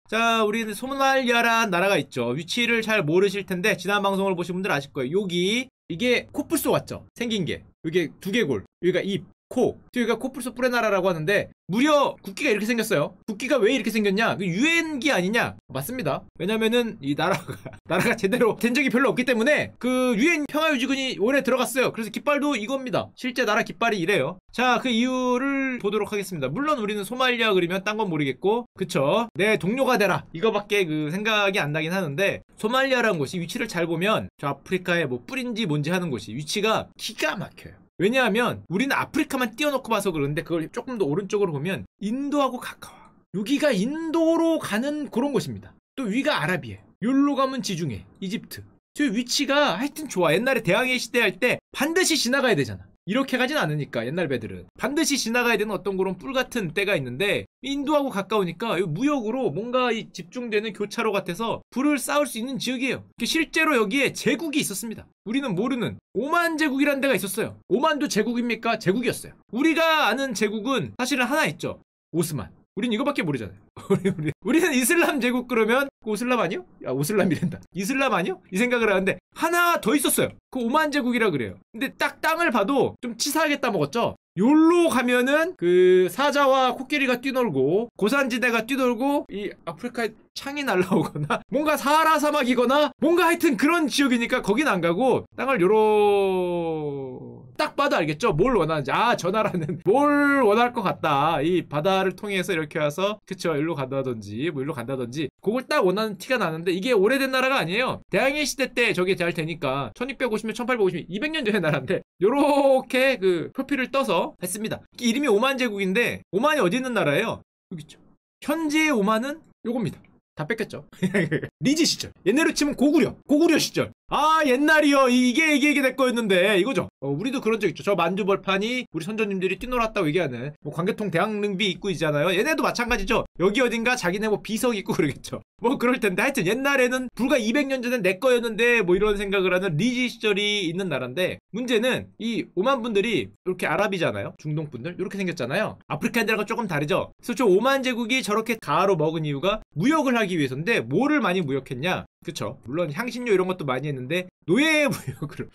자, 우리는 소말리아란 나라가 있죠. 위치를 잘 모르실 텐데 지난 방송을 보신 분들 아실 거예요. 여기 이게 코뿔소 같죠? 생긴 게 여기 두개골, 여기가 입, 코, 여기가 코뿔소 뿔의 나라라고 하는데 무려 국기가 이렇게 생겼어요. 국기가 왜 이렇게 생겼냐? 유엔기 아니냐? 맞습니다. 왜냐면은 이 나라가 제대로 된 적이 별로 없기 때문에 그 유엔 평화유지군이 원래 들어갔어요. 그래서 깃발도 이겁니다. 실제 나라 깃발이 이래요. 자, 그 이유를 보도록 하겠습니다. 물론 우리는 소말리아 그리면 딴 건 모르겠고, 그쵸? 내 동료가 되라, 이거밖에 그 생각이 안 나긴 하는데, 소말리아라는 곳이 위치를 잘 보면 저 아프리카의 뭐 뿔인지 뭔지 하는 곳이 위치가 기가 막혀요. 왜냐하면 우리는 아프리카만 띄워놓고 봐서 그런데 그걸 조금 더 오른쪽으로 보면 인도하고 가까워. 여기가 인도로 가는 그런 곳입니다. 또 위가 아라비에, 여기로 가면 지중해, 이집트. 저 위치가 하여튼 좋아. 옛날에 대항해 시대 할 때 반드시 지나가야 되잖아. 이렇게 가진 않으니까 옛날 배들은 반드시 지나가야 되는 어떤 그런 뿔 같은 때가 있는데, 인도하고 가까우니까 무역으로 뭔가 이 집중되는 교차로 같아서 불을 쌓을 수 있는 지역이에요. 실제로 여기에 제국이 있었습니다. 우리는 모르는 오만 제국이라는 데가 있었어요. 오만도 제국입니까? 제국이었어요. 우리가 아는 제국은 사실은 하나 있죠. 오스만. 우린 이거밖에 모르잖아요. 우리는 이슬람 제국 그러면 그 오슬람 아니요? 야, 오슬람이란다. 이슬람 아니요? 이 생각을 하는데 하나 더 있었어요. 그 오만 제국이라 그래요. 근데 딱 땅을 봐도 좀 치사하게 따먹었죠. 요로 가면은 그 사자와 코끼리가 뛰놀고 고산지대가 뛰놀고 이 아프리카에 창이 날라오거나 뭔가 사하라 사막이거나 뭔가 하여튼 그런 지역이니까 거긴 안 가고 땅을 요로 딱 봐도 알겠죠? 뭘 원하는지. 아, 저 나라는 뭘 원할 것 같다. 이 바다를 통해서 이렇게 와서 그쵸, 일로 간다든지 뭐 일로 간다든지 그걸 딱 원하는 티가 나는데, 이게 오래된 나라가 아니에요. 대항해 시대 때 저게 잘 되니까 1650년 1850년 200년 전의 나라인데 요렇게 그 표피를 떠서 했습니다. 이름이 오만 제국인데 오만이 어디 있는 나라예요? 여기 있죠. 현재의 오만은 요겁니다. 다 뺏겼죠. 리지 시절, 옛날로 치면 고구려 시절. 아, 옛날이요. 이게 내 거였는데 이거죠. 우리도 그런 적 있죠. 저 만주벌판이 우리 선조님들이 뛰놀았다고 얘기하는 뭐 광개통 대왕릉비 있고 있잖아요. 얘네도 마찬가지죠. 여기 어딘가 자기네 뭐 비석 있고 그러겠죠. 뭐 그럴 텐데 하여튼 옛날에는 불과 200년 전에 내 거였는데 뭐 이런 생각을 하는 리지 시절이 있는 나라인데, 문제는 이 오만 분들이 이렇게 아랍이잖아요. 중동 분들 이렇게 생겼잖아요. 아프리카인들하고 조금 다르죠. 그래서 저 오만 제국이 저렇게 가로 먹은 이유가 무역을 하기 위해서인데, 뭐를 많이 무역했냐? 그쵸. 물론 향신료 이런 것도 많이 했는데 노예 무역으로,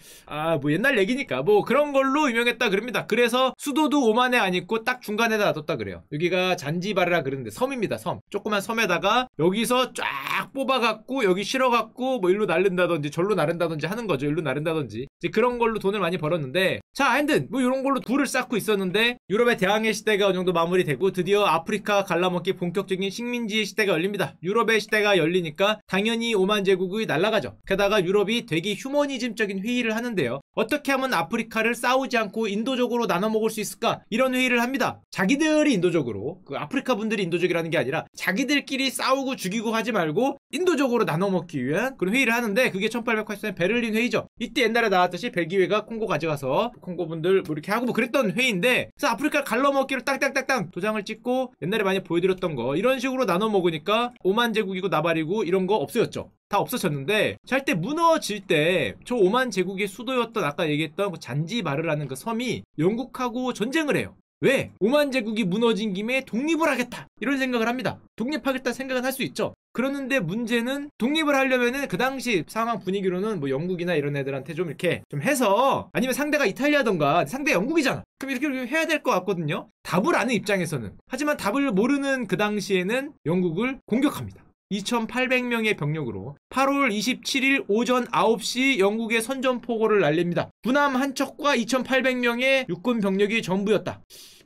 뭐 옛날 얘기니까 뭐 그런 걸로 유명했다 그럽니다. 그래서 수도도 오만에 안 있고 딱 중간에다 놔뒀다 그래요. 여기가 잔지바르라 그러는데 섬입니다. 섬. 조그만 섬에다가 여기서 쫙 뽑아갖고 여기 실어갖고 뭐 일로 날른다든지 절로 나른다든지 하는 거죠. 일로 나른다든지 이제 그런 걸로 돈을 많이 벌었는데, 자, 하여튼 뭐 이런 걸로 불을 쌓고 있었는데, 유럽의 대항해 시대가 어느 정도 마무리되고 드디어 아프리카 갈라먹기 본격적인 식민지의 시대가 열립니다. 유럽의 시대가 열리니까 당연히 오만 제국이 날아가죠. 게다가 유럽이 되게 휴머니즘적인 회의를 하는데요. 어떻게 하면 아프리카를 싸우지 않고 인도적으로 나눠 먹을 수 있을까? 이런 회의를 합니다. 자기들이 인도적으로, 그 아프리카 분들이 인도적이라는 게 아니라 자기들끼리 싸우고 죽이고 하지 말고 인도적으로 나눠 먹기 위한 그런 회의를 하는데, 그게 1880년 베를린 회의죠. 이때 옛날에 나왔듯이 벨기에가 콩고 가져가서 콩고 분들 뭐 이렇게 하고 뭐 그랬던 회의인데, 그래서 아프리카 갈라먹기로 땅땅땅땅 도장을 찍고 옛날에 많이 보여드렸던 거 이런 식으로 나눠 먹으니까 오만 제국이고 나발이고 이런 거 없어졌죠. 다 없어졌는데, 잘 때 무너질 때 저 오만 제국의 수도였던 아까 얘기했던 그 잔지바르라는 그 섬이 영국하고 전쟁을 해요. 왜? 오만 제국이 무너진 김에 독립을 하겠다 이런 생각을 합니다. 독립하겠다 생각은 할 수 있죠. 그러는데 문제는 독립을 하려면은 그 당시 상황 분위기로는 뭐 영국이나 이런 애들한테 좀 이렇게 좀 해서, 아니면 상대가 이탈리아던가 상대가 영국이잖아. 그럼 이렇게 해야 될 것 같거든요. 답을 아는 입장에서는. 하지만 답을 모르는 그 당시에는 영국을 공격합니다. 2,800명의 병력으로 8월 27일 오전 9시 영국의 선전포고를 날립니다. 군함 한 척과 2,800명의 육군 병력이 전부였다.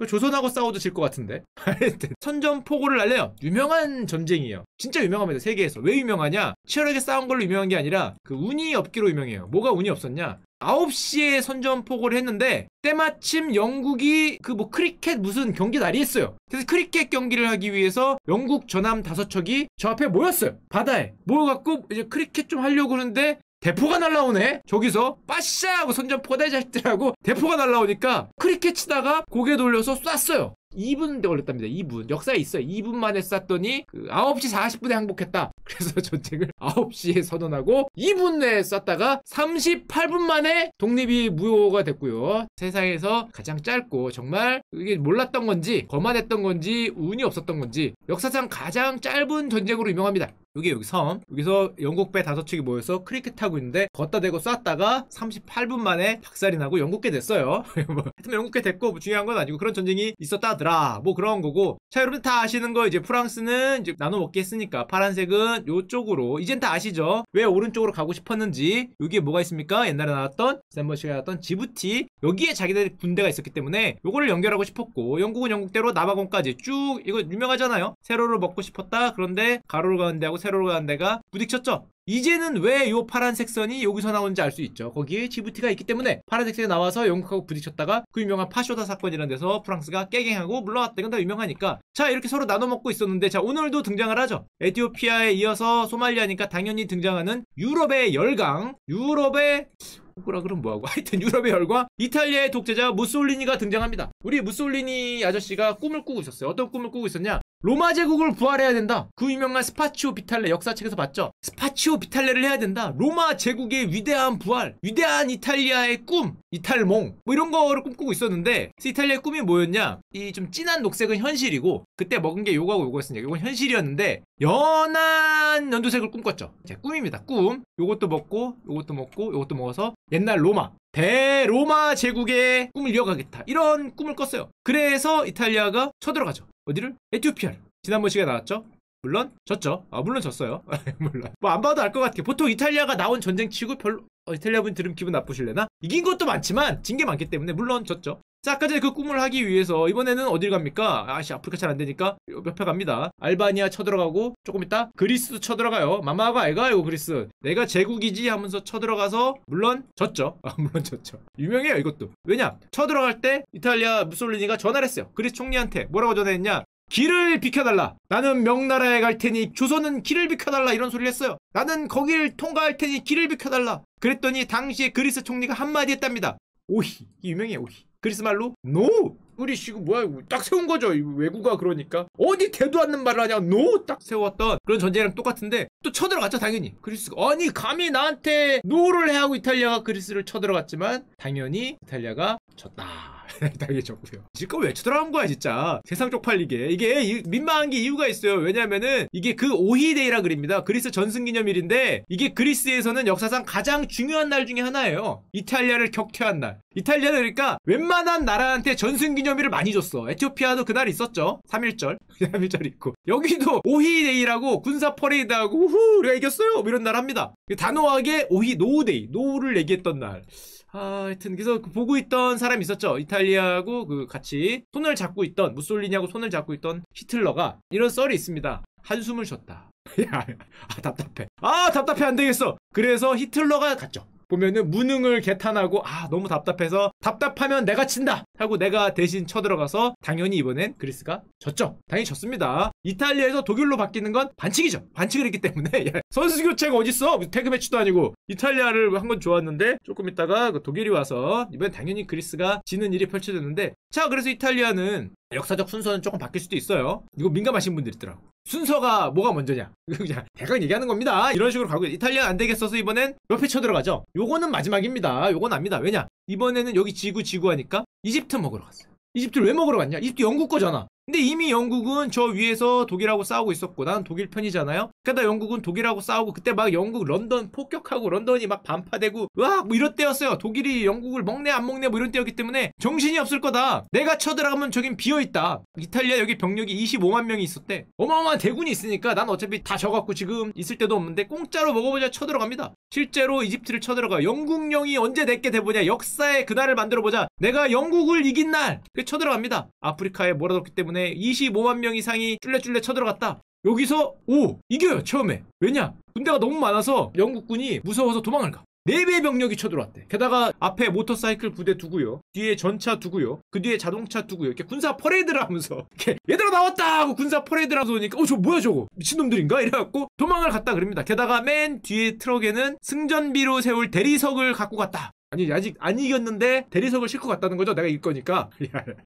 조선하고 싸워도 질 것 같은데. 하여튼 선전포고를 날려요. 유명한 전쟁이에요. 진짜 유명합니다. 세계에서. 왜 유명하냐? 치열하게 싸운 걸로 유명한 게 아니라 그 운이 없기로 유명해요. 뭐가 운이 없었냐? 9시에 선전포고를 했는데 때마침 영국이 그 뭐 크리켓 무슨 경기 날이 있어요. 그래서 크리켓 경기를 하기 위해서 영국 전함 5척이 저 앞에 모였어요. 바다에 모여갖고 이제 크리켓 좀 하려고 하는데 대포가 날라오네. 저기서 빠샤 하고 선전포고 대자식들하고 대포가 날라오니까 크리켓 치다가 고개 돌려서 쐈어요. 2분 걸렸답니다. 2분. 역사에 있어요. 2분 만에 쐈더니 9시 40분에 항복했다. 그래서 전쟁을 9시에 선언하고 2분 내에 쐈다가 38분 만에 독립이 무효가 됐고요. 세상에서 가장 짧고 정말 이게 몰랐던 건지 거만했던 건지 운이 없었던 건지 역사상 가장 짧은 전쟁으로 유명합니다. 여기 섬. 여기서 영국 배 5척이 모여서 크리켓 하고 있는데 걷다 대고 쐈다가 38분 만에 박살이 나고 영국계 됐어요. 하여튼 영국계 됐고 뭐 중요한 건 아니고 그런 전쟁이 있었다더라. 뭐 그런 거고. 자, 여러분 다 아시는 거 이제 프랑스는 이제 나눠 먹기 했으니까 파란색은 요쪽으로 이젠 다 아시죠? 왜 오른쪽으로 가고 싶었는지. 여기에 뭐가 있습니까? 옛날에 나왔던 샌버시가 나왔던 지부티. 여기에 자기들 군대가 있었기 때문에 요거를 연결하고 싶었고 영국은 영국대로 남아공까지 쭉 이거 유명하잖아요. 세로로 먹고 싶었다. 그런데 가로로 가는 데하고 세로로 가는 데가 부딪혔죠. 이제는 왜 요 파란색 선이 여기서 나오는지 알 수 있죠. 거기에 지부티가 있기 때문에 파란색 선이 나와서 영국하고 부딪혔다가 그 유명한 파쇼다 사건이라는 데서 프랑스가 깨갱하고 물러왔다. 이건 다 유명하니까. 자, 이렇게 서로 나눠 먹고 있었는데 자, 오늘도 등장을 하죠. 에티오피아에 이어서 소말리아니까 당연히 등장하는 유럽의 열강. 유럽의 뭐라 그러면 뭐하고 하여튼 유럽의 열과 이탈리아의 독재자 무솔리니가 등장합니다. 우리 무솔리니 아저씨가 꿈을 꾸고 있었어요. 어떤 꿈을 꾸고 있었냐? 로마 제국을 부활해야 된다. 그 유명한 스파치오 비탈레 역사책에서 봤죠. 스파치오 비탈레를 해야 된다. 로마 제국의 위대한 부활, 위대한 이탈리아의 꿈, 이탈몽 뭐 이런 거를 꿈꾸고 있었는데 이탈리아의 꿈이 뭐였냐? 이 좀 진한 녹색은 현실이고 그때 먹은 게 요거하고 요거였으니까 요건 현실이었는데 연한 연두색을 꿈꿨죠. 제 꿈입니다. 꿈. 요것도 먹고 요것도 먹고 요것도 먹어서 옛날 로마 대로마 제국의 꿈을 이어가겠다. 이런 꿈을 꿨어요. 그래서 이탈리아가 쳐들어가죠. 어디를? 에티오피아를. 지난번 시간에 나왔죠? 물론 졌죠. 물론 졌어요. 물론 뭐 안 봐도 알 것 같아요. 보통 이탈리아가 나온 전쟁 치고 별로 이탈리아 분 들으면 기분 나쁘실래나? 이긴 것도 많지만 진 게 많기 때문에 물론 졌죠. 자, 아까 전에 그 꿈을 하기 위해서 이번에는 어딜 갑니까? 아프리카 잘 안 되니까 옆에 갑니다. 알바니아 쳐들어가고 조금 있다 그리스도 쳐들어가요. 마마가 알가요 그리스. 내가 제국이지 하면서 쳐들어가서 물론 졌죠. 물론 졌죠. 유명해요 이것도. 왜냐? 쳐들어갈 때 이탈리아 무솔리니가 전화를 했어요. 그리스 총리한테 뭐라고 전화했냐? 길을 비켜달라. 나는 명나라에 갈 테니 조선은 길을 비켜달라. 이런 소리를 했어요. 나는 거길 통과할 테니 길을 비켜달라. 그랬더니 당시에 그리스 총리가 한마디 했답니다. 오히. 유명해 오히. 그리스 말로 노. 우리 지금 뭐야 딱 세운 거죠. 외국가 그러니까 어디 대도 않는 말을 하냐. 노 딱 세웠던 그런 전쟁이랑 똑같은데 또 쳐들어갔죠 당연히. 그리스가 아니 감히 나한테 노를 해하고 이탈리아가 그리스를 쳐들어갔지만 당연히 이탈리아가 졌다. 당연히 졌고요. 지금 왜 쳐들어간 거야 진짜. 세상 쪽팔리게. 이게 민망한 게 이유가 있어요. 왜냐면은 이게 그 오히데이라 그립니다. 그리스 전승기념일인데 이게 그리스에서는 역사상 가장 중요한 날 중에 하나예요. 이탈리아를 격퇴한 날. 이탈리아는 그러니까 웬만한 나라한테 전승기념일을 많이 줬어. 에티오피아도 그날 있었죠. 3.1절. 3.1절 있고. 여기도 오히데이라고 군사 퍼레이드하고 우후 우리가 이겼어요. 뭐 이런 날 합니다. 단호하게 노우데이. 노우를 얘기했던 날. 하여튼 그래서 보고 있던 사람이 있었죠. 이탈리아하고 같이 손을 잡고 있던 무솔리니하고 손을 잡고 있던 히틀러가 이런 썰이 있습니다. 한숨을 쉬었다. 답답해. 답답해 안 되겠어. 그래서 히틀러가 갔죠. 보면은 무능을 개탄하고 너무 답답해서 답답하면 내가 친다 하고 내가 대신 쳐들어가서 당연히 이번엔 그리스가 졌죠. 당연히 졌습니다. 이탈리아에서 독일로 바뀌는 건 반칙이죠. 반칙을 했기 때문에 선수 교체가 어딨어? 태그 매치도 아니고 이탈리아를 한 건 좋았는데 조금 있다가 독일이 와서 이번엔 당연히 그리스가 지는 일이 펼쳐졌는데 자 그래서 이탈리아는 역사적 순서는 조금 바뀔 수도 있어요. 이거 민감하신 분들 있더라고. 순서가 뭐가 먼저냐? 그냥 대강 얘기하는 겁니다. 이런 식으로 가고 이탈리아 안 되겠어서 이번엔 옆에 쳐들어가죠. 요거는 마지막입니다. 요건 압니다. 왜냐? 이번에는 여기 지구 하니까 이집트 먹으러 갔어요. 이집트를 왜 먹으러 갔냐? 이집트 영국 거잖아. 근데 이미 영국은 저 위에서 독일하고 싸우고 있었고 난 독일 편이잖아요. 그러니까 영국은 독일하고 싸우고 그때 막 영국 런던 폭격하고 런던이 막 반파되고 뭐 이럴 때였어요. 독일이 영국을 먹네 안 먹네 뭐 이런 때였기 때문에 정신이 없을 거다. 내가 쳐들어가면 저긴 비어있다. 이탈리아 여기 병력이 25만 명이 있었대. 어마어마한 대군이 있으니까 난 어차피 다 져갖고 지금 있을 때도 없는데 공짜로 먹어보자 쳐들어갑니다. 실제로 이집트를 쳐들어가. 영국령이 언제 내게 돼보냐. 역사의 그날을 만들어보자. 내가 영국을 이긴 날 쳐들어갑니다. 아프리카에 몰아넣기 때문에 25만 명 이상이 쫄래쫄래 쳐들어갔다. 여기서 이겨요 처음에. 왜냐? 군대가 너무 많아서 영국군이 무서워서 도망을 가. 4배의 병력이 쳐들어왔대. 게다가 앞에 모터사이클 부대 두고요. 뒤에 전차 두고요. 그 뒤에 자동차 두고요. 이렇게 군사 퍼레이드를 하면서 이렇게 얘들아 나왔다 하고 군사 퍼레이드를 하면서 오니까 저 뭐야 저거 미친놈들인가? 이래갖고 도망을 갔다 그럽니다. 게다가 맨 뒤에 트럭에는 승전비로 세울 대리석을 갖고 갔다. 아니 아직 안 이겼는데 대리석을 싣고 갔다는 거죠. 내가 이길 거니까.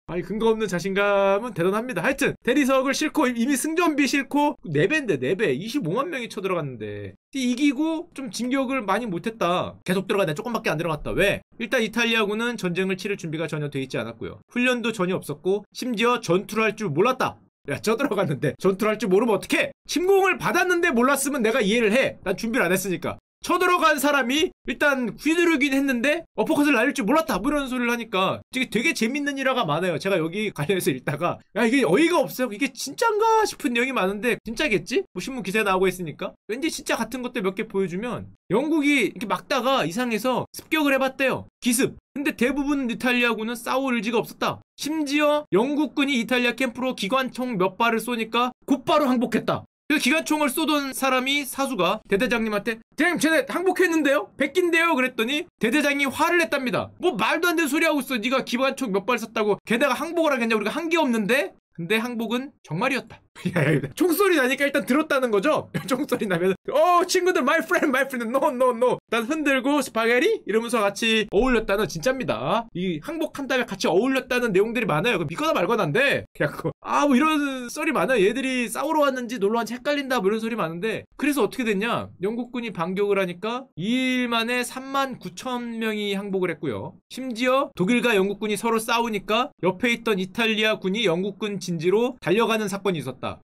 아니 근거 없는 자신감은 대단합니다. 하여튼 대리석을 싣고 이미 승전비 싣고 4배인데 4배 25만 명이 쳐들어갔는데 이기고 좀 진격을 많이 못했다. 계속 들어가네. 조금밖에 안 들어갔다. 왜? 일단 이탈리아군은 전쟁을 치를 준비가 전혀 돼 있지 않았고요. 훈련도 전혀 없었고 심지어 전투를 할 줄 몰랐다. 야, 쳐들어갔는데 전투를 할 줄 모르면 어떡해? 침공을 받았는데 몰랐으면 내가 이해를 해. 난 준비를 안 했으니까. 쳐들어간 사람이 일단 휘두르긴 했는데 어퍼컷을 날릴 줄 몰랐다 뭐 이런 소리를 하니까 되게 재밌는 일화가 많아요. 제가 여기 관련해서 읽다가 야 이게 어이가 없어요. 이게 진짠가 싶은 내용이 많은데 진짜겠지? 뭐 신문 기사에 나오고 있으니까 왠지 진짜 같은 것들 몇 개 보여주면 영국이 이렇게 막다가 이상해서 습격을 해봤대요. 기습. 근데 대부분 이탈리아군은 싸울 의지가 없었다. 심지어 영국군이 이탈리아 캠프로 기관총 몇 발을 쏘니까 곧바로 항복했다. 그래서 기관총을 쏘던 사람이 사수가 대대장님한테 대장님 쟤네 항복했는데요? 뺏긴데요? 그랬더니 대대장이 화를 냈답니다. 뭐 말도 안 되는 소리 하고 있어. 네가 기관총 몇 발 쐈다고 게다가 항복을 하겠냐. 우리가 한 게 없는데? 근데 항복은 정말이었다. 총소리 나니까 일단 들었다는 거죠? 총소리 나면 친구들 my friend no 일단 흔들고 스파게리? 이러면서 같이 어울렸다는 진짜입니다. 이 항복한 다음에 같이 어울렸다는 내용들이 많아요. 믿거나 말거나인데 그래갖고 뭐 이런 썰이 많아요. 얘들이 싸우러 왔는지 놀러 왔는지 헷갈린다 뭐 이런 소리 많은데 그래서 어떻게 됐냐? 영국군이 반격을 하니까 2일 만에 39,000명이 항복을 했고요. 심지어 독일과 영국군이 서로 싸우니까 옆에 있던 이탈리아 군이 영국군 진지로 달려가는 사건이 있었다.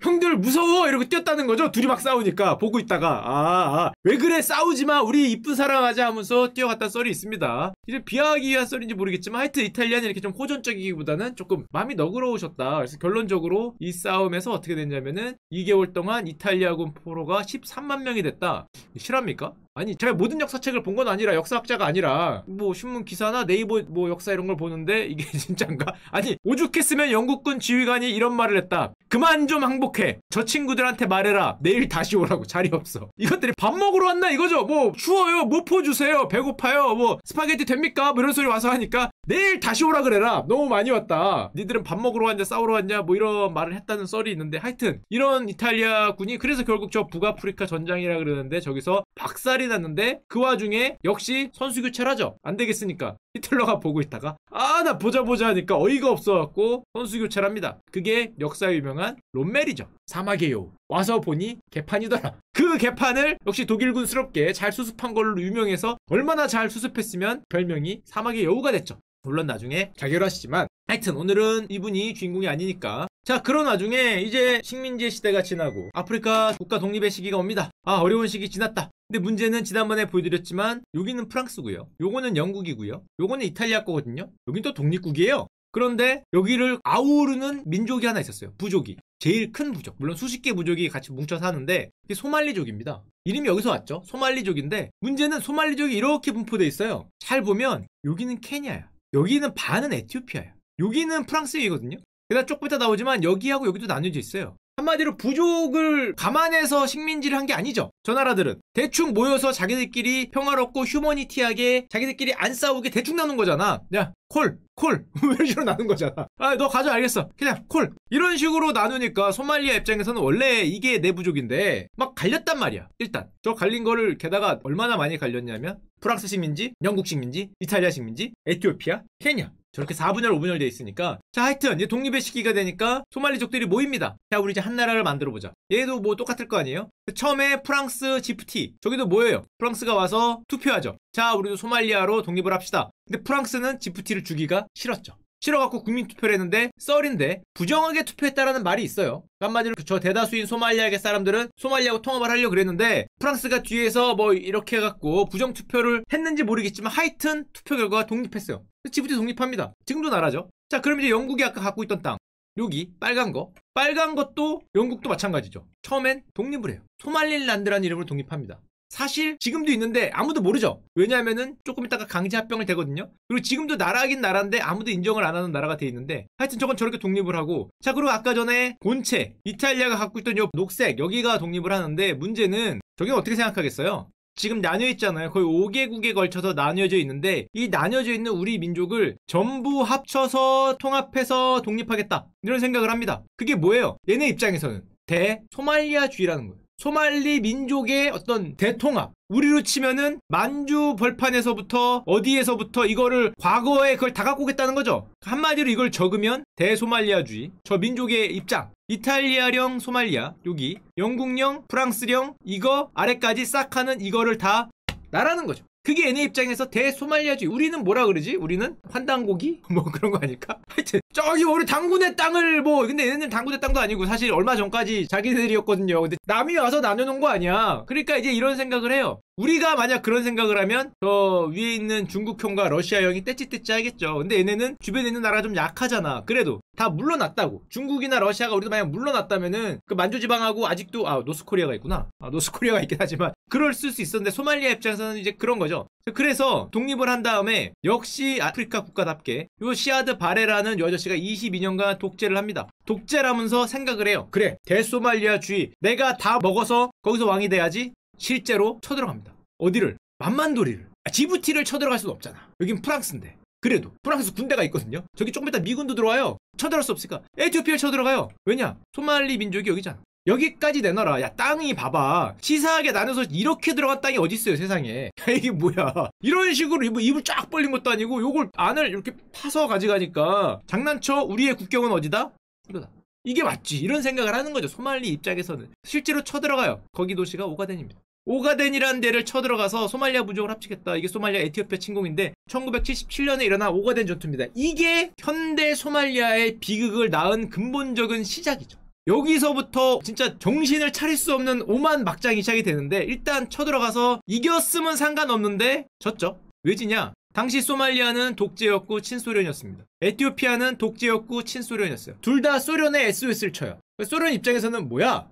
형들 무서워 이러고 뛰었다는 거죠. 둘이 막 싸우니까 보고 있다가 왜 그래 싸우지마 우리 이쁜 사랑하자 하면서 뛰어갔다는 썰이 있습니다. 이제 비하하기 위한 썰인지 모르겠지만 하여튼 이탈리아는 이렇게 좀 호전적이기보다는 조금 마음이 너그러우셨다. 그래서 결론적으로 이 싸움에서 어떻게 됐냐면은 2개월 동안 이탈리아군 포로가 13만 명이 됐다. 실합니까? 아니 제가 모든 역사책을 본 건 아니라 역사학자가 아니라 뭐 신문 기사나 네이버 뭐 역사 이런 걸 보는데 이게 진짠가? 아니 오죽했으면 영국군 지휘관이 이런 말을 했다. 그만 좀 항복해. 저 친구들한테 말해라. 내일 다시 오라고. 자리 없어. 이것들이 밥 먹으러 왔나 이거죠. 뭐 추워요. 모포 주세요. 배고파요. 뭐 스파게티 됩니까? 뭐 이런 소리 와서 하니까 내일 다시 오라 그래라. 너무 많이 왔다. 니들은 밥 먹으러 왔냐 싸우러 왔냐 뭐 이런 말을 했다는 썰이 있는데 하여튼 이런 이탈리아 군이 그래서 결국 저 북아프리카 전장이라 그러는데 저기서 박살이 났는데 그 와중에 역시 선수 교체를 하죠. 안 되겠으니까 히틀러가 보고 있다가 나 보자 하니까 어이가 없어갖고 선수 교체를 합니다. 그게 역사 유명한 롬멜이죠. 사막의 여우. 와서 보니 개판이더라. 그 개판을 역시 독일군스럽게 잘 수습한 걸로 유명해서 얼마나 잘 수습했으면 별명이 사막의 여우가 됐죠. 물론 나중에 자결하시지만 하여튼 오늘은 이분이 주인공이 아니니까. 자, 그런 와중에 이제 식민지의 시대가 지나고 아프리카 국가 독립의 시기가 옵니다. 어려운 시기 지났다. 근데 문제는 지난번에 보여드렸지만 여기는 프랑스고요. 요거는 영국이고요. 요거는 이탈리아 거거든요. 여긴 또 독립국이에요. 그런데 여기를 아우르는 민족이 하나 있었어요. 부족이. 제일 큰 부족. 물론 수십 개 부족이 같이 뭉쳐 사는데 이게 소말리족입니다. 이름이 여기서 왔죠. 소말리족인데 문제는 소말리족이 이렇게 분포돼 있어요. 잘 보면 여기는 케냐야. 여기는 반은 에티오피아야. 여기는 프랑스이거든요. 게다가 조금 이따 나오지만 여기하고 여기도 나뉘어져 있어요. 한마디로 부족을 감안해서 식민지를 한 게 아니죠. 저 나라들은 대충 모여서 자기들끼리 평화롭고 휴머니티하게 자기들끼리 안 싸우게 대충 나눈 거잖아. 야 콜 이런 식으로 나눈 거잖아. 너 가져 알겠어. 그냥 콜 이런 식으로 나누니까 소말리아 입장에서는 원래 이게 내 부족인데 막 갈렸단 말이야. 일단 저 갈린 거를 게다가 얼마나 많이 갈렸냐면 프랑스 식민지, 영국 식민지, 이탈리아 식민지, 에티오피아, 케냐 저렇게 4분열 5분열 돼 있으니까 자 하여튼 이제 독립의 시기가 되니까 소말리족들이 모입니다. 자 우리 이제 한 나라를 만들어보자. 얘도 뭐 똑같을 거 아니에요? 처음에 프랑스 지프티 저기도 뭐예요? 프랑스가 와서 투표하죠. 자 우리도 소말리아로 독립을 합시다. 근데 프랑스는 지프티를 주기가 싫었죠. 싫어갖고 국민투표를 했는데 썰인데 부정하게 투표했다라는 말이 있어요. 한마디로 저 대다수인 소말리아계 사람들은 소말리아하고 통합을 하려고 그랬는데 프랑스가 뒤에서 뭐 이렇게 해갖고 부정투표를 했는지 모르겠지만 하여튼 투표 결과가 독립했어요. 지부티 독립합니다. 지금도 나라죠. 자 그럼 이제 영국이 아까 갖고 있던 땅 여기 빨간 것도 영국도 마찬가지죠. 처음엔 독립을 해요. 소말릴란드라는 이름으로 독립합니다. 사실 지금도 있는데 아무도 모르죠. 왜냐하면은 조금 있다가 강제 합병을 되거든요. 그리고 지금도 나라긴 나라인데 아무도 인정을 안 하는 나라가 돼 있는데 하여튼 저건 저렇게 독립을 하고 자 그리고 아까 전에 본체 이탈리아가 갖고 있던 요 녹색 여기가 독립을 하는데 문제는 저기는 어떻게 생각하겠어요? 지금 나뉘어 있잖아요. 거의 5개국에 걸쳐서 나뉘어져 있는데 이 나뉘어져 있는 우리 민족을 전부 합쳐서 통합해서 독립하겠다 이런 생각을 합니다. 그게 뭐예요? 얘네 입장에서는 대소말리아주의라는 거예요. 소말리 민족의 어떤 대통합. 우리로 치면은 만주 벌판에서부터 어디에서부터 이거를 과거에 그걸 다 갖고 오겠다는 거죠. 한마디로 이걸 적으면 대소말리아주의. 저 민족의 입장. 이탈리아령 소말리아, 여기 영국령, 프랑스령, 이거 아래까지 싹 하는 이거를 다 나라는 거죠. 그게 얘네 입장에서 대소말리아주의. 우리는 뭐라 그러지? 우리는 환단고기? 뭐 그런 거 아닐까? 하여튼 저기 우리 당군의 땅을 뭐, 근데 얘네는 당군의 땅도 아니고 사실 얼마 전까지 자기들이었거든요. 근데 남이 와서 나눠놓은 거 아니야. 그러니까 이제 이런 생각을 해요. 우리가 만약 그런 생각을 하면 저 위에 있는 중국형과 러시아형이 떼찌떼찌 하겠죠. 근데 얘네는 주변에 있는 나라가 좀 약하잖아. 그래도 다 물러났다고. 중국이나 러시아가 우리도 만약 물러났다면은 그 만주지방하고 아직도 노스코리아가 있구나. 노스코리아가 있긴 하지만 그럴 수 있었는데 소말리아 입장에서는 이제 그런 거죠. 그래서 독립을 한 다음에 역시 아프리카 국가답게 요 시아드 바레라는 요 아저씨가 22년간 독재를 합니다. 독재라면서 생각을 해요. 그래, 대소말리아주의. 내가 다 먹어서 거기서 왕이 돼야지. 실제로 쳐들어갑니다. 어디를? 만만도리를. 지부티를 쳐들어갈 수는 없잖아. 여긴 프랑스인데. 그래도 프랑스 군대가 있거든요. 저기 조금 이따 미군도 들어와요. 쳐들어갈 수 없으니까 에티오피아를 쳐들어가요. 왜냐? 소말리 민족이 여기잖아. 여기까지 내놔라. 야, 땅이 봐봐. 치사하게 나눠서 이렇게 들어간 땅이 어딨어요, 세상에. 야, 이게 뭐야. 이런 식으로 입을 쫙 벌린 것도 아니고 요걸 안을 이렇게 파서 가져가니까 장난쳐? 우리의 국경은 어디다? 이거다. 이게 맞지. 이런 생각을 하는 거죠. 소말리 입장에서는. 실제로 쳐들어가요. 거기 도시가 오가덴입니다. 오가덴이라는 데를 쳐들어가서 소말리아 부족을 합치겠다. 이게 소말리아 에티오피아 침공인데 1977년에 일어난 오가덴 전투입니다. 이게 현대 소말리아의 비극을 낳은 근본적인 시작이죠. 여기서부터 진짜 정신을 차릴 수 없는 오만 막장이 시작이 되는데 일단 쳐들어가서 이겼으면 상관없는데 졌죠. 왜 지냐? 당시 소말리아는 독재였고 친소련이었습니다. 에티오피아는 독재였고 친소련이었어요. 둘 다 소련의 SOS를 쳐요. 소련 입장에서는 뭐야?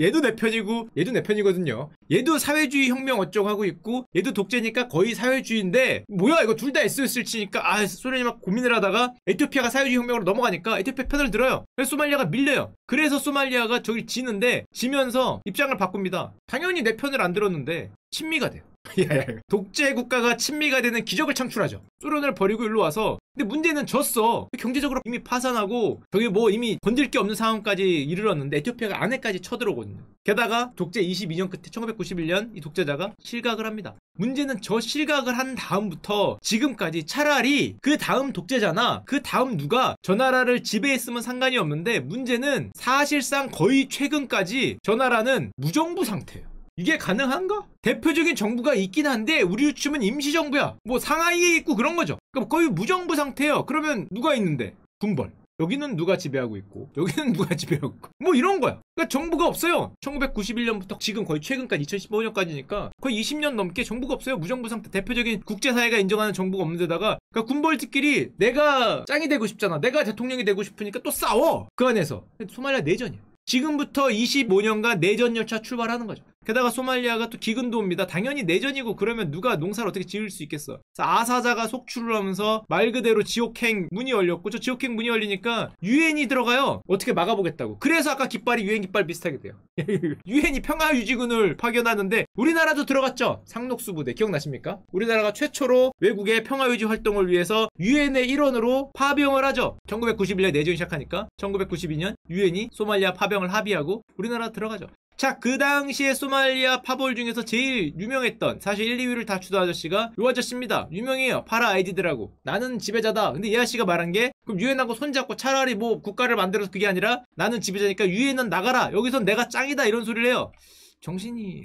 얘도 내 편이고 얘도 내 편이거든요. 얘도 사회주의 혁명 어쩌고 하고 있고 얘도 독재니까 거의 사회주의인데 뭐야 이거 둘 다 SOS를 치니까 소련이 막 고민을 하다가 에티오피아가 사회주의 혁명으로 넘어가니까 에티오피아 편을 들어요. 그래서 소말리아가 밀려요. 그래서 소말리아가 저길 지는데 지면서 입장을 바꿉니다. 당연히 내 편을 안 들었는데 친미가 돼요. 독재 국가가 친미가 되는 기적을 창출하죠. 소련을 버리고 일로 와서. 근데 문제는 졌어. 경제적으로 이미 파산하고 저기 뭐 이미 건들 게 없는 상황까지 이르렀는데 에티오피아가 안에까지 쳐들어오거든요. 게다가 독재 22년 끝에 1991년 이 독재자가 실각을 합니다. 문제는 저 실각을 한 다음부터 지금까지 차라리 그 다음 독재자나 그 다음 누가 저 나라를 지배했으면 상관이 없는데 문제는 사실상 거의 최근까지 저 나라는 무정부 상태예요. 이게 가능한가? 대표적인 정부가 있긴 한데 우리 치면 임시정부야. 뭐 상하이에 있고 그런 거죠. 그러니까 거의 무정부 상태예요. 그러면 누가 있는데? 군벌. 여기는 누가 지배하고 있고 여기는 누가 지배하고 있고 뭐 이런 거야. 그러니까 정부가 없어요. 1991년부터 지금 거의 최근까지 2015년까지니까 거의 20년 넘게 정부가 없어요. 무정부 상태. 대표적인 국제사회가 인정하는 정부가 없는 데다가 그러니까 군벌들끼리 내가 짱이 되고 싶잖아. 내가 대통령이 되고 싶으니까 또 싸워. 그 안에서. 소말리아 내전이야. 지금부터 25년간 내전 열차 출발하는 거죠. 게다가 소말리아가 또 기근도 옵니다. 당연히 내전이고 그러면 누가 농사를 어떻게 지을 수 있겠어. 아사자가 속출을 하면서 말 그대로 지옥행 문이 열렸고 저 지옥행 문이 열리니까 유엔이 들어가요. 어떻게 막아보겠다고. 그래서 아까 깃발이 유엔 깃발 비슷하게 돼요. 유엔이 평화유지군을 파견하는데 우리나라도 들어갔죠. 상록수 부대 기억나십니까? 우리나라가 최초로 외국의 평화유지 활동을 위해서 유엔의 일원으로 파병을 하죠. 1991년 내전이 시작하니까 1992년 유엔이 소말리아 파병을 합의하고 우리나라 들어가죠. 자, 그 당시에 소말리아 파벌 중에서 제일 유명했던 사실 1, 2위를 다투던 아저씨가 요 아저씨입니다. 유명해요. 파라 아이디드라고. 나는 지배자다. 근데 이 아저씨가 말한 게 그럼 유엔하고 손잡고 차라리 뭐 국가를 만들어서 그게 아니라 나는 지배자니까 유엔은 나가라. 여기선 내가 짱이다. 이런 소리를 해요. 정신이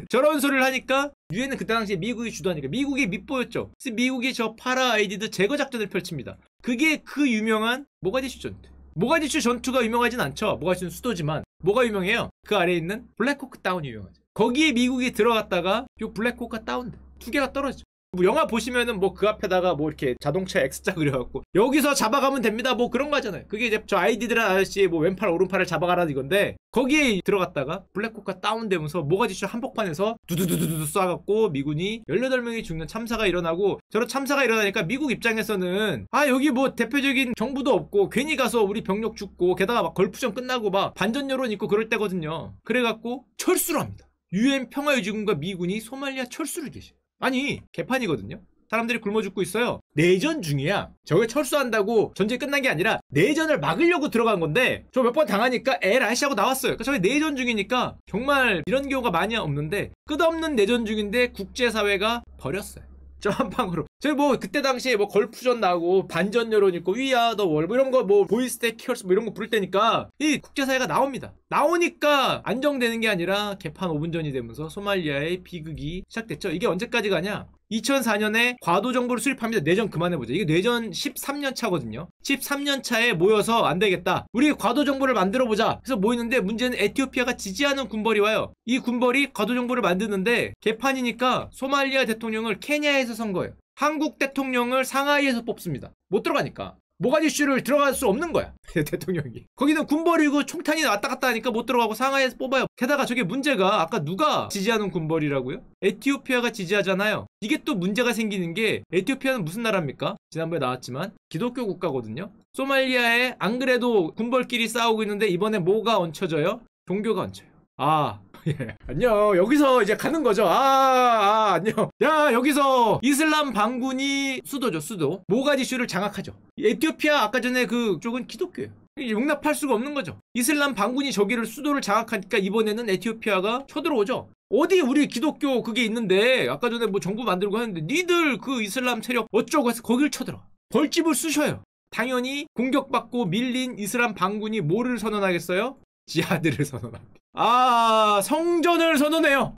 저런 소리를 하니까 유엔은 그때 당시에 미국이 주도하니까 미국이 밑보였죠. 그래서 미국이 저 파라 아이디드 제거 작전을 펼칩니다. 그게 그 유명한 모가디슈 전투. 모가디슈 전투가 유명하진 않죠. 모가디슈는 수도지만 뭐가 유명해요? 그 아래에 있는 블랙호크 다운이 유명하죠. 거기에 미국이 들어갔다가 요 블랙호크가 다운돼. 두 개가 떨어지죠. 뭐 영화 보시면은 뭐 그 앞에다가 뭐 이렇게 자동차 X자 그려갖고 여기서 잡아가면 됩니다 뭐 그런 거 하잖아요. 그게 이제 저 아이디드란 아저씨의 뭐 왼팔 오른팔을 잡아가라는 이건데 거기에 들어갔다가 블랙호크가 다운되면서 모가디슈 한복판에서 두두두두두 쏴갖고 미군이 18명이 죽는 참사가 일어나고 저런 참사가 일어나니까 미국 입장에서는 여기 뭐 대표적인 정부도 없고 괜히 가서 우리 병력 죽고 게다가 막 걸프전 끝나고 막 반전 여론 있고 그럴 때거든요. 그래갖고 철수를 합니다. 유엔 평화유지군과 미군이 소말리아 철수를 개시해요. 아니 개판이거든요. 사람들이 굶어 죽고 있어요. 내전 중이야. 저게 철수한다고 전쟁이 끝난 게 아니라 내전을 막으려고 들어간 건데 저 몇 번 당하니까 에라이씨 하고 나왔어요. 그러니까 저게 내전 중이니까 정말 이런 경우가 많이 없는데 끝없는 내전 중인데 국제사회가 버렸어요. 저 한 방으로. 저희 뭐 그때 당시에 뭐 걸프전 나오고 반전 여론 있고 위아 더 월 뭐 이런 거 뭐 보이스테 키얼스 뭐 이런 거 부를 때니까 이 국제사회가 나옵니다. 나오니까 안정되는 게 아니라 개판 5분 전이 되면서 소말리아의 비극이 시작됐죠. 이게 언제까지 가냐? 2004년에 과도 정보를 수립합니다. 내전 그만해보자. 이게 내전 13년 차거든요. 13년 차에 모여서 안 되겠다. 우리 과도 정보를 만들어보자. 그래서 모이는데 문제는 에티오피아가 지지하는 군벌이 와요. 이 군벌이 과도 정보를 만드는데 개판이니까 소말리아 대통령을 케냐에서 선거해요. 한국 대통령을 상하이에서 뽑습니다. 못 들어가니까. 모가디슈를 들어갈 수 없는 거야. 대통령이. 거기는 군벌이고 총탄이 왔다 갔다 하니까 못 들어가고 상하이에서 뽑아요. 게다가 저게 문제가 아까 누가 지지하는 군벌이라고요? 에티오피아가 지지하잖아요. 이게 또 문제가 생기는 게 에티오피아는 무슨 나라입니까? 지난번에 나왔지만 기독교 국가거든요. 소말리아에 안 그래도 군벌끼리 싸우고 있는데 이번에 뭐가 얹혀져요? 종교가 얹혀요. 예. 안녕. 여기서 이제 가는 거죠. 안녕. 야, 여기서 이슬람 반군이 수도죠, 수도. 모가디슈를 장악하죠. 에티오피아 아까 전에 그쪽은 기독교예요. 용납할 수가 없는 거죠. 이슬람 반군이 저기를 수도를 장악하니까 이번에는 에티오피아가 쳐들어오죠. 어디 우리 기독교 그게 있는데 아까 전에 뭐 정부 만들고 하는데 니들 그 이슬람 세력 어쩌고 해서 거길 쳐들어. 벌집을 쑤셔요. 당연히 공격받고 밀린 이슬람 반군이 뭐를 선언하겠어요? 지하드를 선언합니다. 성전을 선언해요.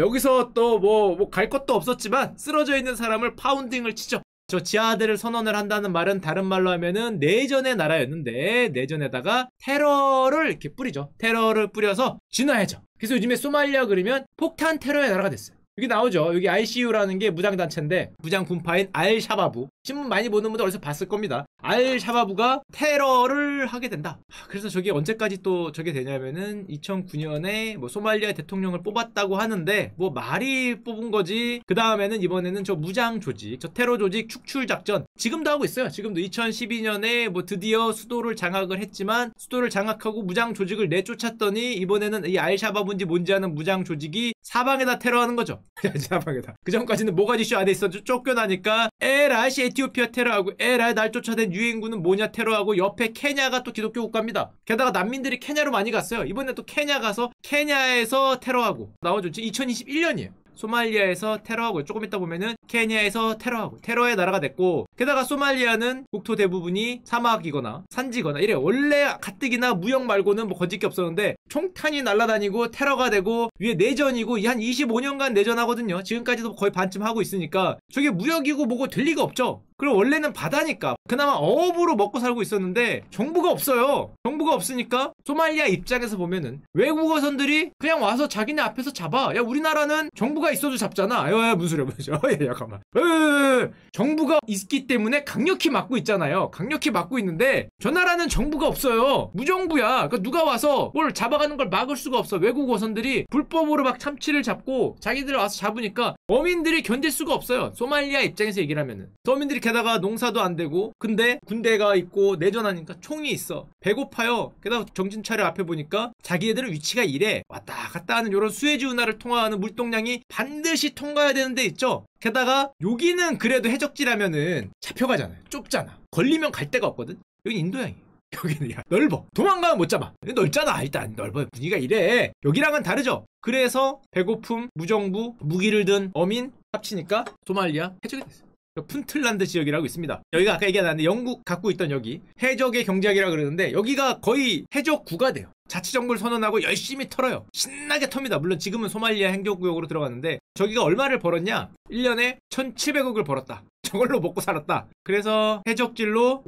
여기서 또 뭐 갈 것도 없었지만 쓰러져 있는 사람을 파운딩을 치죠. 저 지하드를 선언을 한다는 말은 다른 말로 하면은 내전의 나라였는데 내전에다가 테러를 이렇게 뿌리죠. 테러를 뿌려서 진화해져. 그래서 요즘에 소말리아 그러면 폭탄 테러의 나라가 됐어요. 여기 나오죠. 여기 ICU라는 게 무장단체인데 무장군파인 알샤바브. 신문 많이 보는 분들 어디서 봤을 겁니다. 알샤바브가 테러를 하게 된다. 그래서 저게 언제까지 또 저게 되냐면은 2009년에 뭐 소말리아 대통령을 뽑았다고 하는데 뭐 말이 뽑은 거지. 그 다음에는 이번에는 저 무장 조직, 저 테러 조직 축출 작전 지금도 하고 있어요. 지금도 2012년에 뭐 드디어 수도를 장악을 했지만 수도를 장악하고 무장 조직을 내쫓았더니 이번에는 이 알샤바브인지 뭔지 아는 무장 조직이 사방에다 테러하는 거죠. 사방에다. 그 전까지는 모가디슈 안에 있어 쫓겨나니까 에라이 에티오피아 테러하고 에라이 날 쫓아낸 유엔군은 뭐냐 테러하고 옆에 케냐가 또 기독교 국가입니다. 게다가 난민들이 케냐로 많이 갔어요. 이번에 또 케냐 가서 케냐에서 테러하고 나오죠. 2021년이에요. 소말리아에서 테러하고 조금 있다 보면은 케냐에서 테러하고 테러의 나라가 됐고 게다가 소말리아는 국토 대부분이 사막이거나 산지거나 이래 원래 가뜩이나 무역 말고는 뭐 건질 게 없었는데 총탄이 날아다니고 테러가 되고 위에 내전이고 한 25년간 내전하거든요. 지금까지도 거의 반쯤 하고 있으니까 저게 무역이고 뭐고 될 리가 없죠. 그리고 원래는 바다니까 그나마 어업으로 먹고 살고 있었는데 정부가 없어요. 정부가 없으니까 소말리아 입장에서 보면은 외국 어선들이 그냥 와서 자기네 앞에서 잡아. 야 우리나라는 정부가 있어도 잡잖아. 야 무슨 소리야 무슨 소리야. 잠깐만. 정부가 있기 때문에 강력히 막고 있잖아요. 강력히 막고 있는데 저 나라는 정부가 없어요. 무정부야. 그러니까 누가 와서 뭘 잡아가는 걸 막을 수가 없어. 외국 어선들이 불법으로 막 참치를 잡고 자기들 와서 잡으니까 어민들이 견딜 수가 없어요. 소말리아 입장에서 얘기를 하면은 서민들이 게다가 농사도 안 되고 근데 군대가 있고 내전하니까 총이 있어. 배고파요. 게다가 정신 차려 앞에 보니까 자기네들은 위치가 이래. 왔다 갔다 하는 이런 수에즈 운하를 통과하는 물동량이 반드시 통과해야 되는 데 있죠. 게다가 여기는 그래도 해적지라면은 잡혀가잖아요. 좁잖아. 걸리면 갈 데가 없거든. 여기 인도양이에요. 여기는 야 넓어. 도망가면 못 잡아. 넓잖아. 일단 넓어. 분위기가 이래. 여기랑은 다르죠. 그래서 배고픔, 무정부, 무기를 든 어민 합치니까 소말리아 해적이 됐어요. 푼틀란드 지역이라고 있습니다. 여기가 아까 얘기했는데 영국 갖고 있던 여기 해적의 경제학이라고 그러는데 여기가 거의 해적구가 돼요. 자치정부를 선언하고 열심히 털어요. 신나게 텁니다. 물론 지금은 소말리아 행정구역으로 들어갔는데 저기가 얼마를 벌었냐? 1년에 1,700억을 벌었다. 저걸로 먹고 살았다. 그래서 해적질로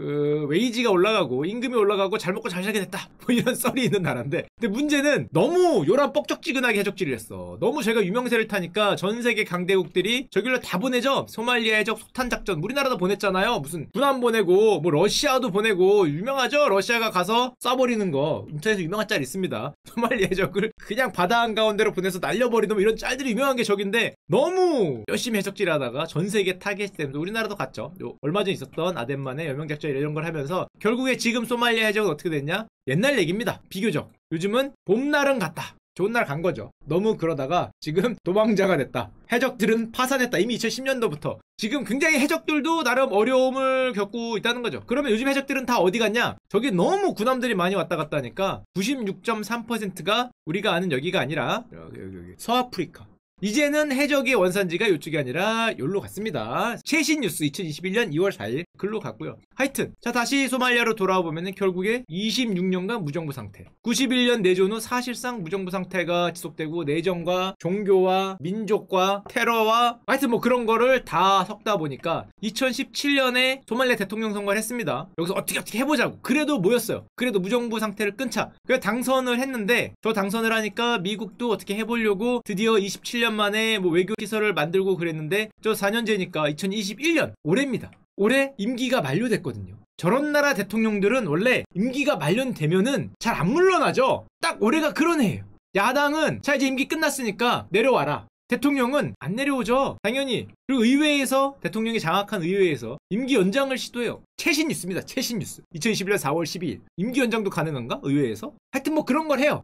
웨이지가 올라가고 임금이 올라가고 잘 먹고 잘 살게 됐다. 뭐 이런 썰이 있는 나라인데 근데 문제는 너무 요란 뻑적지근하게 해적질을 했어. 너무 제가 유명세를 타니까 전 세계 강대국들이 저길로 다 보내죠. 소말리아 해적 소탄작전 우리나라도 보냈잖아요. 무슨 군함 보내고 뭐 러시아도 보내고 유명하죠. 러시아가 가서 쏴버리는 거 인터넷에 유명한 짤 있습니다. 소말리아 해적을 그냥 바다 한가운데로 보내서 날려버리는 뭐 이런 짤들이 유명한 게 저긴데 너무 열심히 해적질하다가 전 세계 타겟이 되면서 우리나라도 갔죠. 얼마 전에 있었던 아덴만의 여명작전 이런 걸 하면서 결국에 지금 소말리아 해적은 어떻게 됐냐? 옛날 얘기입니다. 비교적. 요즘은 봄날은 갔다. 좋은 날 간 거죠. 너무 그러다가 지금 도망자가 됐다. 해적들은 파산했다. 이미 2010년도부터. 지금 굉장히 해적들도 나름 어려움을 겪고 있다는 거죠. 그러면 요즘 해적들은 다 어디 갔냐? 저기 너무 군함들이 많이 왔다 갔다 하니까 96.3%가 우리가 아는 여기가 아니라 여기 서아프리카. 이제는 해적의 원산지가 이쪽이 아니라 여기로 갔습니다. 최신 뉴스 2021년 2월 4일 글로 갔고요. 하여튼 자 다시 소말리아로 돌아와 보면은 결국에 26년간 무정부 상태. 91년 내전 후 사실상 무정부 상태가 지속되고 내정과 종교와 민족과 테러와 하여튼 뭐 그런 거를 다 섞다 보니까 2017년에 소말리아 대통령 선거를 했습니다. 여기서 어떻게 해보자고. 그래도 모였어요. 그래도 무정부 상태를 끊자. 그래서 당선을 했는데 저 당선을 하니까 미국도 어떻게 해보려고 드디어 27년 만에 뭐 외교 시설을 만들고 그랬는데 저 4년째니까 2021년 올해입니다. 올해 임기가 만료됐거든요. 저런 나라 대통령들은 원래 임기가 만료되면은 잘 안 물러나죠. 딱 올해가 그런 해예요. 야당은 자 이제 임기 끝났으니까 내려와라. 대통령은 안 내려오죠. 당연히. 그리고 의회에서 대통령이 장악한 의회에서 임기 연장을 시도해요. 최신 뉴스입니다. 최신 뉴스. 2021년 4월 12일. 임기 연장도 가능한가? 의회에서? 하여튼 뭐 그런 걸 해요.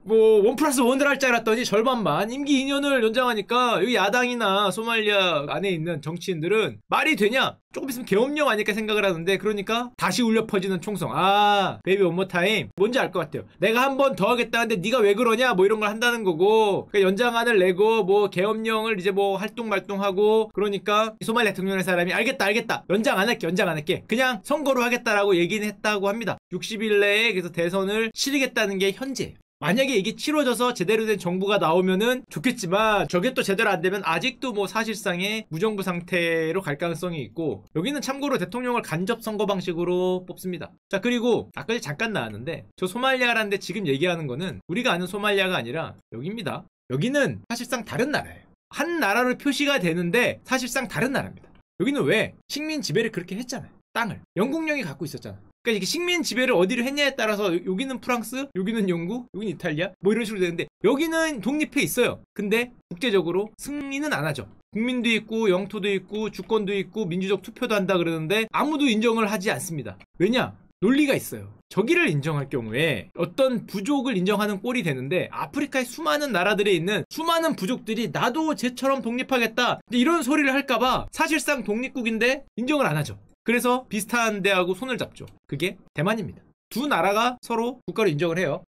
뭐 1+1을 할 줄 알았더니 절반만 임기 2년을 연장하니까 여기 야당이나 소말리아 안에 있는 정치인들은 말이 되냐? 조금 있으면 계엄령 아닐까 생각을 하는데 그러니까 다시 울려 퍼지는 총성. 아 베이비 원모 타임. 뭔지 알 것 같아요. 내가 한 번 더 하겠다는데 네가 왜 그러냐? 뭐 이런 걸 한다는 거고 그러니까 연장안을 내고 뭐 계엄령을 이제 뭐 활동하고 그러니까 소말리아 대통령의 사람이 알겠다 연장 안 할게 그냥 선거로 하겠다라고 얘기는 했다고 합니다. 60일 내에 그래서 대선을 치르겠다는 게 현재예요. 만약에 이게 치러져서 제대로 된 정부가 나오면은 좋겠지만 저게 또 제대로 안 되면 아직도 뭐 사실상의 무정부 상태로 갈 가능성이 있고 여기는 참고로 대통령을 간접 선거 방식으로 뽑습니다. 자 그리고 아까 잠깐 나왔는데 저 소말리아라는 데 지금 얘기하는 거는 우리가 아는 소말리아가 아니라 여기입니다. 여기는 사실상 다른 나라예요. 한 나라로 표시가 되는데 사실상 다른 나라입니다. 여기는 왜? 식민 지배를 그렇게 했잖아요. 땅을. 영국령이 갖고 있었잖아. 그러니까 이게 식민 지배를 어디로 했냐에 따라서 여기는 프랑스, 여기는 영국, 여기는 이탈리아 뭐 이런 식으로 되는데 여기는 독립해 있어요. 근데 국제적으로 승인은 안 하죠. 국민도 있고 영토도 있고 주권도 있고 민주적 투표도 한다 그러는데 아무도 인정을 하지 않습니다. 왜냐? 논리가 있어요. 저기를 인정할 경우에 어떤 부족을 인정하는 꼴이 되는데 아프리카의 수많은 나라들에 있는 수많은 부족들이 나도 쟤처럼 독립하겠다 이런 소리를 할까봐 사실상 독립국인데 인정을 안 하죠. 그래서 비슷한 데하고 손을 잡죠. 그게 대만입니다. 두 나라가 서로 국가를 인정을 해요.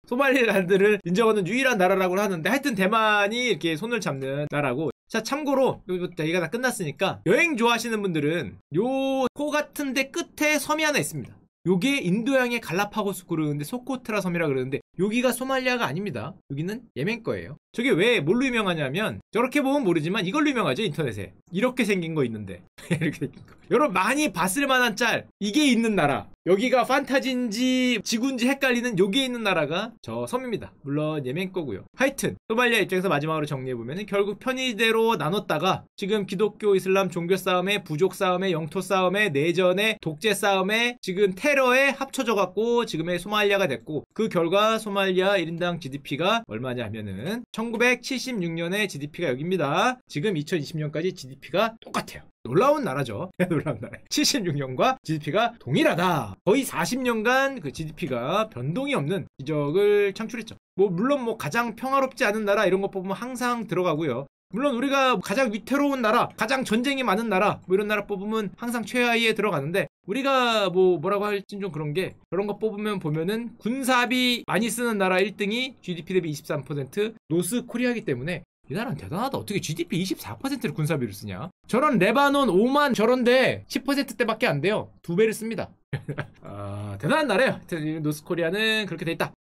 소말리랜드를 인정하는 유일한 나라라고 하는데 하여튼 대만이 이렇게 손을 잡는 나라고. 자 참고로 얘기가 다 끝났으니까 여행 좋아하시는 분들은 요 코 같은 데 끝에 섬이 하나 있습니다. 요게 인도양의 갈라파고스 그러는데 소코트라 섬이라 그러는데 여기가 소말리아가 아닙니다. 여기는 예멘 거예요. 저게 왜 뭘로 유명하냐면 저렇게 보면 모르지만 이걸로 유명하죠. 인터넷에 이렇게 생긴 거 있는데 이렇게 생긴 거. 여러분 많이 봤을 만한 짤 이게 있는 나라 여기가 판타지인지 지구인지 헷갈리는 여기에 있는 나라가 저 섬입니다. 물론 예멘 거고요. 하여튼 소말리아 입장에서 마지막으로 정리해보면 결국 편의대로 나눴다가 지금 기독교 이슬람 종교 싸움에 부족 싸움에 영토 싸움에 내전에 독재 싸움에 지금 테러에 합쳐져 갖고 지금의 소말리아가 됐고 그 결과 소말리아 1인당 GDP가 얼마냐면은 1976년에 GDP가 여기입니다. 지금 2020년까지 GDP가 똑같아요. 놀라운 나라죠. 놀라운 나라. 76년과 GDP가 동일하다. 거의 40년간 그 GDP가 변동이 없는 기적을 창출했죠. 뭐 물론 뭐 가장 평화롭지 않은 나라 이런 거 뽑으면 항상 들어가고요. 물론 우리가 가장 위태로운 나라, 가장 전쟁이 많은 나라 뭐 이런 나라 뽑으면 항상 최하위에 들어가는데 우리가 뭐라고 할진 좀 그런 게 그런 거 뽑으면 보면은 군사비 많이 쓰는 나라 1등이 GDP 대비 23% 노스 코리아이기 때문에 이 나라는 대단하다. 어떻게 GDP 24%를 군사비를 쓰냐? 저런 레바논 5만 저런데 10%대밖에 안 돼요. 2배를 씁니다. 대단한 나라예요. 노스코리아는 그렇게 돼 있다.